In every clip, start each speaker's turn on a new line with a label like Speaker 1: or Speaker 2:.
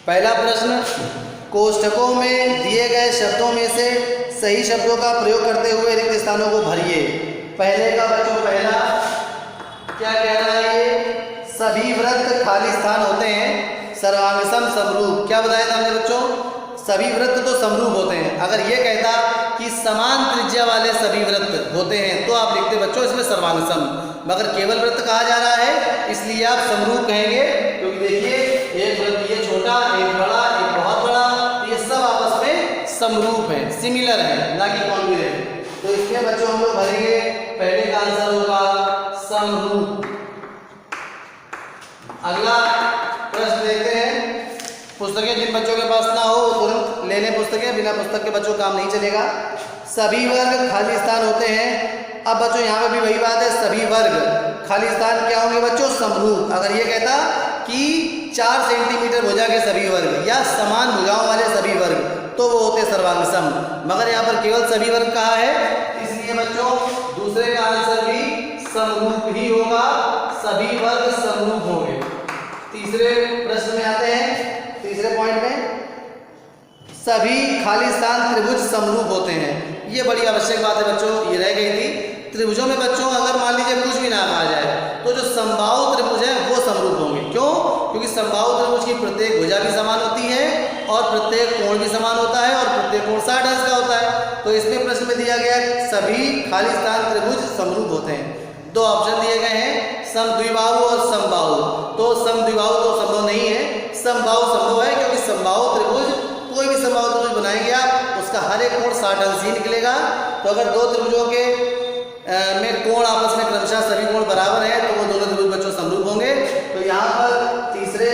Speaker 1: पहला प्रश्न, कोष्ठकों में दिए गए शब्दों में से सही शब्दों का प्रयोग करते हुए रिक्त स्थानों को भरिए। पहले का बच्चों पहला क्या कह रहा है, ये सभी वृत्त खाली स्थान होते हैं, सर्वांगसम समरूप। क्या बताया था हमने बच्चों, सभी वृत्त तो समरूप होते हैं। अगर ये कहता कि समान त्रिज्या वाले सभी वृत्त होते हैं तो आप लिखते बच्चों इसमें सर्वांगसम, मगर केवल वृत्त कहा जा रहा है इसलिए आप समरूप कहेंगे, क्योंकि देखिए एक वृत्त ये छोटा, एक बड़ा, एक बहुत बड़ा, ये सब आपस में समरूप है, सिमिलर है, ना कि कॉन्ग्रुएंट। तो इसमें बच्चों हम लोग भरेंगे, पहले का आंसर होगा समरूप। अगला प्रश्न देखते हैं। पुस्तकें जिन बच्चों के पास ना हो वो तुरंत ले लें पुस्तकें, बिना पुस्तक के बच्चों काम नहीं चलेगा। सभी वर्ग खाली स्थान होते हैं। अब बच्चों यहाँ पे भी वही बात है, सभी वर्ग खाली स्थान क्या होंगे बच्चों, समरूप। अगर ये कहता कि 4 सेंटीमीटर भुजा के सभी वर्ग या समान भुजाओं वाले सभी वर्ग तो वो होते सर्वांगसम, मगर यहाँ पर केवल सभी वर्ग कहा है, इसलिए बच्चों दूसरे का आंसर भी समरूप ही होगा, सभी वर्ग समरूप होंगे। तीसरे प्रश्न में आते हैं, तीसरे पॉइंट में, सभी खाली स्थान त्रिभुज समरूप होते हैं। ये बड़ी आवश्यक बात है बच्चों, ये रह गई थी। त्रिभुजों में बच्चों अगर मान लीजिए कुछ भी ना कहा जाए तो जो समबाहु त्रिभुज है वो समरूप होंगे। क्यों? क्योंकि समबाहु त्रिभुज की प्रत्येक भुजा भी समान होती है और प्रत्येक कोण भी समान होता है और प्रत्येक कोण 60 अंश का होता है। तो इसमें प्रश्न में दिया गया सभी खाली स्थान त्रिभुज समरूप होते हैं। दो ऑप्शन दिए गए हैं, समद्विबाहु और समबाहु। तो समद्विबाहु तो संभव नहीं है, समबाहु संभव है, क्योंकि समबाहु त्रिभुज कोई भी समबाहु त्रिभुज बनाएंगे आप, उसका हर एक कोण 60 अंश ही निकलेगा। तो अगर दो त्रिभुजों के में कोण आपस में क्रमशः सभी कोण बराबर है तो वो दोनों त्रिभुज बच्चों समरूप होंगे। तो यहाँ पर तीसरे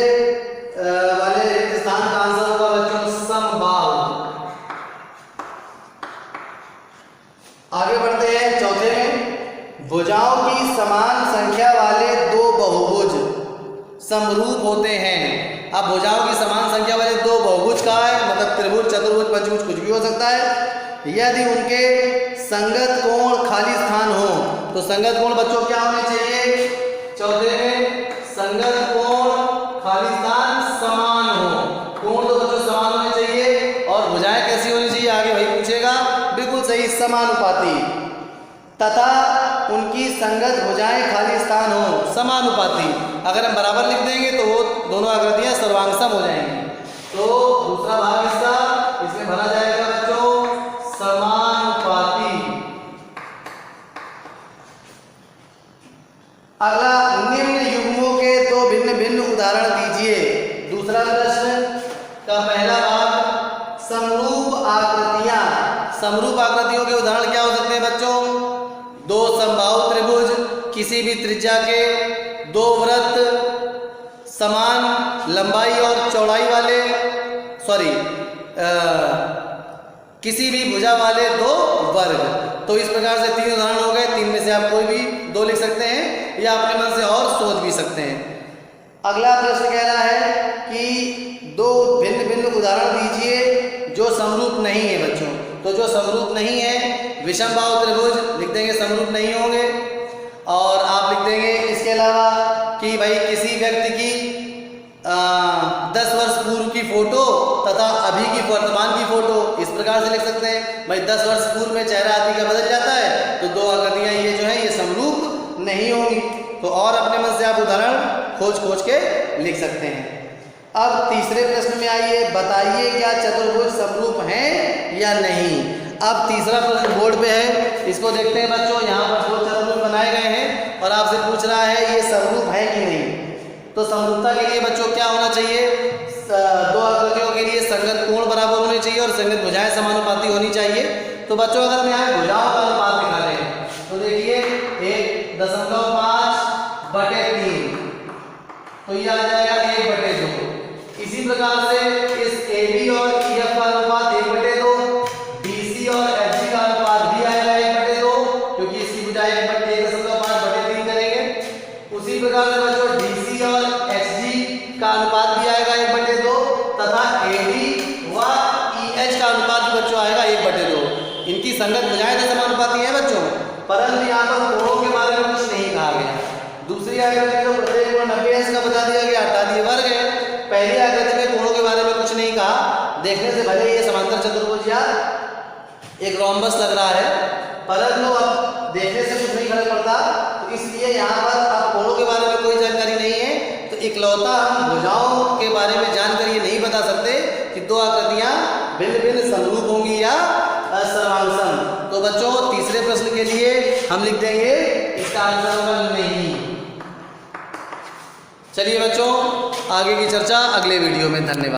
Speaker 1: वाले रिक्त स्थान का आंसर होगा बच्चों समबाहु। आगे बढ़ते हैं चौथे में, भुजाओं की समान संख्या वाले दो बहुभुज समरूप होते हैं। अब भुजाओं की समान संख्या वाले दो बहुभुज कहा है, मतलब त्रिभुज, चतुर्भुज, पंचभुज कुछ भी हो सकता है। यदि उनके संगत कोण खाली स्थान हो तो संगत कोण बच्चों क्या होने चाहिए, चौथे में संगत कोण खाली स्थान समान हो। कोण तो बच्चों समान होने चाहिए और भुजाएं कैसी होनी चाहिए, आगे वही पूछेगा, बिल्कुल सही, समानुपाती। तथा उनकी संगत भुजाएं खाली स्थान हो, समानुपाती। अगर हम बराबर लिख देंगे तो वो दोनों आकृतियां सर्वांगसम हो जाएंगी। तो दूसरा भाग इसका इसमें भरा जाएगा बच्चों समानुपाती। अगला, निम्न युग्मों के दो भिन्न भिन्न उदाहरण दीजिए। दूसरा प्रश्न का पहला भाग, समरूप आकृतियां। समरूप आकृतियों के उदाहरण क्या हो सकते हैं बच्चों, दो समबाहु त्रिभुज, किसी भी त्रिज्या के दो वृत्त, समान लंबाई और चौड़ाई वाले, किसी भी भुजा वाले दो वर्ग। तो इस प्रकार से 3 उदाहरण हो गए, 3 में से आप कोई भी 2 लिख सकते हैं या अपने मन से और सोच भी सकते हैं। अगला प्रश्न कह रहा है कि दो भिन्न भिन्न उदाहरण दीजिए जो समरूप नहीं है बच्चों। तो जो समरूप नहीं है, विषमबाहु त्रिभुज लिख देंगे, समरूप नहीं होंगे। और आप लिख देंगे इसके अलावा कि भाई किसी व्यक्ति की 10 वर्ष पूर्व की फोटो तथा अभी की वर्तमान की फोटो, इस प्रकार से लिख सकते हैं। भाई 10 वर्ष पूर्व में चेहरा आदमी का बदल जाता है तो दो आकृतियां ये जो है ये समरूप नहीं होंगी। तो और अपने मन से आप उदाहरण खोज के लिख सकते हैं। अब तीसरे प्रश्न में आइए, बताइए क्या चतुर्भुज समरूप हैं या नहीं। अब तीसरा प्रश्न बोर्ड पे है, इसको देखते हैं बच्चों। यहाँ पर 2 चतुर्भुज बनाए गए हैं और आपसे पूछ रहा है ये समरूप है कि नहीं। तो समरूपता के लिए बच्चों क्या होना चाहिए, दो आकृतियों के लिए संगत कोण बराबर होने चाहिए और संगत भुजाएं समानुपाती होनी चाहिए। तो बच्चों अगर हम यहाँ भुजाओं का अनुपात निकालें तो देखिए 1.5/3, तो ये आ जाएगा 1/2। इसी प्रकार से इस AB और EF का अनुपात 1/2, BC और FG का अनुपात भी आएगा 1/2, क्योंकि इसकी भुजाएं 1.5/3 करेंगे। उसी प्रकार से बच्चों DC और HG का अनुपात भी आएगा 1/2 तथा AD व EH का अनुपात भी बच्चों आएगा 1/2। इनकी संगत भुजाएं तो समानुपाती है बच्चों, परंतु यहाँ पर कोणों के बारे में कुछ नहीं कहा गया। दूसरी आकृति में प्रत्येक कोण 90 अंश का बता दिया गया, अर्थात ये वर्ग है। पहली आकृति में कोणों के बारे में कहा, देखने से भले ये समांतर चतुर्भुज या एक रोम्बस लग रहा है, परंतु अब देखने से कुछ नहीं फर्क पड़ता, तो इसलिए यहाँ पर अब कोणों के बारे में कोई जानकारी नहीं है, तो इकलौता हम भुजाओं के बारे में जानकर ये नहीं बता सकते कि दो आकृतियां भिन्न भिन्न समरूप होंगी या सर्वांगसम। तो बच्चों तीसरे प्रश्न के लिए हम लिख देंगे इसका आंसर होगा नहीं। चलिए बच्चों, आगे की चर्चा अगले वीडियो में। धन्यवाद।